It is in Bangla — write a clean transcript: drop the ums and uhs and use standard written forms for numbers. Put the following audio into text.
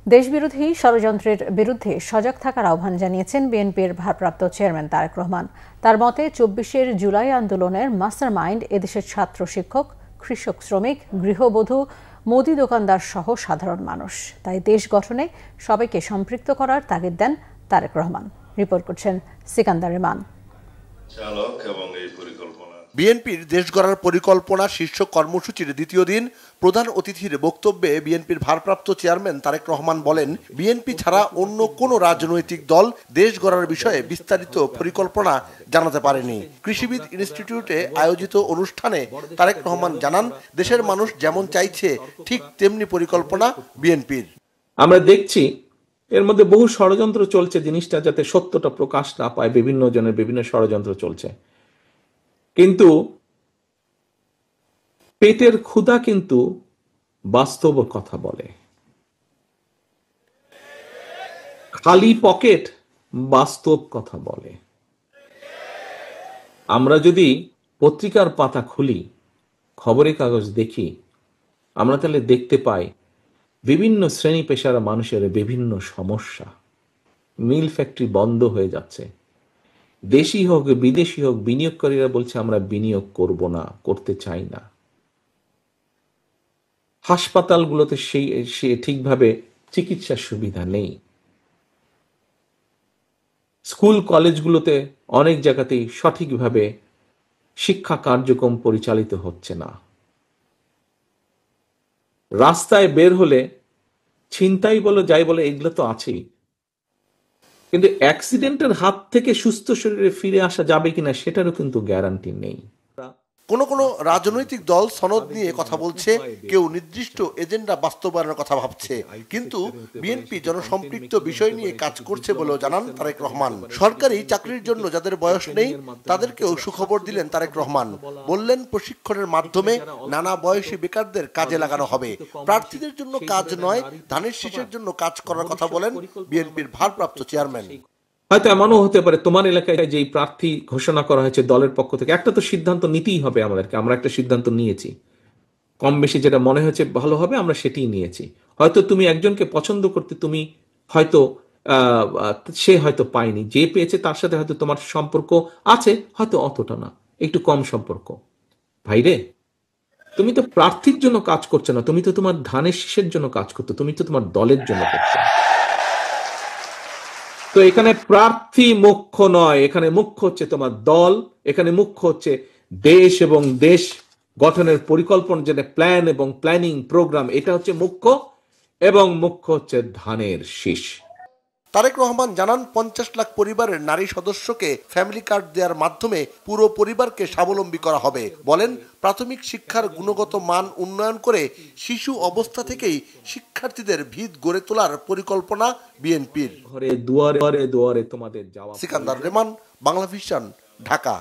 দেশবিরোধী ষড়যন্ত্রের বিরুদ্ধে সজাগ থাকার আহ্বান জানিয়েছেন বিএনপির ভারপ্রাপ্ত চেয়ারম্যান তারেক রহমান। তার মতে ২৪ জুলাই আন্দোলনের মাস্টারমাইন্ড এদেশের ছাত্র, শিক্ষক, কৃষক, শ্রমিক, গৃহবধূ, মুদি দোকানদার সহ সাধারণ মানুষ। তাই দেশ গঠনে সবাইকে সম্পৃক্ত করার তাগিদ দেন তারেক রহমান। রিপোর্ট করছেন সিকান্দার রেমান। বিএনপির দেশ গড়ার পরিকল্পনা শীর্ষক কর্মসূচির দ্বিতীয় দিন প্রধান অতিথির বক্তব্যে বিএনপির ভারপ্রাপ্ত চেয়ারম্যান তারেক রহমান বলেন, বিএনপি ছাড়া অন্য কোনো রাজনৈতিক দল দেশ গড়ার বিষয়ে বিস্তারিত পরিকল্পনা জানাতে পারেনি। কৃষিবিদ ইনস্টিটিউটে আয়োজিত অনুষ্ঠানে তারেক রহমান জানান, দেশের মানুষ যেমন চাইছে ঠিক তেমনি পরিকল্পনা বিএনপির। আমরা দেখছি এর মধ্যে বহু ষড়যন্ত্র চলছে, জিনিসটা যাতে সত্যটা প্রকাশ না পায়, বিভিন্ন জনের বিভিন্ন ষড়যন্ত্র চলছে। কিন্তু পেটের ক্ষুধা কিন্তু বাস্তব কথা বলে, খালি পকেট বাস্তব কথা বলে। আমরা যদি পত্রিকার পাতা খুলি, খবরের কাগজ দেখি, আমরা তাহলে দেখতে পাই বিভিন্ন শ্রেণী পেশার মানুষের বিভিন্ন সমস্যা। মিল ফ্যাক্টরি বন্ধ হয়ে যাচ্ছে, দেশি হোক বিদেশি হোক বিনিয়োগকারীরা বলছে আমরা বিনিয়োগ করব না, করতে চাই না। হাসপাতালগুলোতে সে ঠিকভাবে চিকিৎসার সুবিধা নেই। স্কুল কলেজগুলোতে অনেক জায়গাতেই সঠিকভাবে শিক্ষা কার্যক্রম পরিচালিত হচ্ছে না। রাস্তায় বের হলে ছিনতাই বলো যাই বলে এগুলো তো আছেই, কিন্তু অ্যাক্সিডেন্টের হাত থেকে সুস্থ শরীরে ফিরে আসা যাবে কিনা সেটারও কিন্তু গ্যারান্টি নেই। কোনো রাজনৈতিক দল সনদ নিয়ে কথা বলছে, কেউ নির্দিষ্ট এজেন্ডা বাস্তবায়নের কথা ভাবছে, কিন্তু বিএনপি জনসম্পৃক্ত বিষয় নিয়ে কাজ করছে বলেও জানান তারেক রহমান। সরকারি চাকরির জন্য যাদের বয়স নেই তাদেরকেও সুখবর দিলেন তারেক রহমান। বললেন, প্রশিক্ষণের মাধ্যমে নানা বয়সী বেকারদের কাজে লাগানো হবে। প্রার্থীদের জন্য কাজ নয়, ধানের শীষের জন্য কাজ করার কথা বলেন বিএনপির ভারপ্রাপ্ত চেয়ারম্যান। হয়তো এমনও হতে পারে তোমার এলাকায় যেই প্রার্থী ঘোষণা করা হয়েছে দলের পক্ষ থেকে, একটা তো সিদ্ধান্ত নিতেই হবে আমাদেরকে। আমরা একটা সিদ্ধান্ত নিয়েছি, কম বেশি যেটা মনে হয়েছে ভালো হবে আমরা সেটাই নিয়েছি। হয়তো তুমি একজনকে পছন্দ করতে, তুমি হয়তো সে হয়তো পায়নি, যে পেয়েছে তার সাথে হয়তো তোমার সম্পর্ক আছে, হয়তো অতটা না, একটু কম সম্পর্ক। ভাইরে, তুমি তো প্রার্থীর জন্য কাজ করছো না, তুমি তো তোমার ধানের শীষের জন্য কাজ করছো, তুমি তো তোমার দলের জন্য করছো। তো এখানে প্রার্থী মুখ্য নয়, এখানে মুখ্য হচ্ছে তোমার দল, এখানে মুখ্য হচ্ছে দেশ এবং দেশ গঠনের পরিকল্পনা, যেটা প্ল্যান এবং প্ল্যানিং প্রোগ্রাম, এটা হচ্ছে মুখ্য, এবং মুখ্য হচ্ছে ধানের শীষ। তারেক রহমান জানান, ৫০ লাখ পরিবারের নারী সদস্যকে ফ্যামিলি কার্ড দেওয়ার মাধ্যমে পুরো পরিবারকে স্বাবলম্বী করা হবে। বলেন, প্রাথমিক শিক্ষার গুণগত মান উন্নয়ন করে শিশু অবস্থা থেকেই শিক্ষার্থীদের ভিত গড়ে তোলার পরিকল্পনা বিএনপির। ঘরে দুয়ারে দুয়ারে তোমাদের যাওয়া। সিকান্দার রেমান, বাংলা ভিশন, ঢাকা।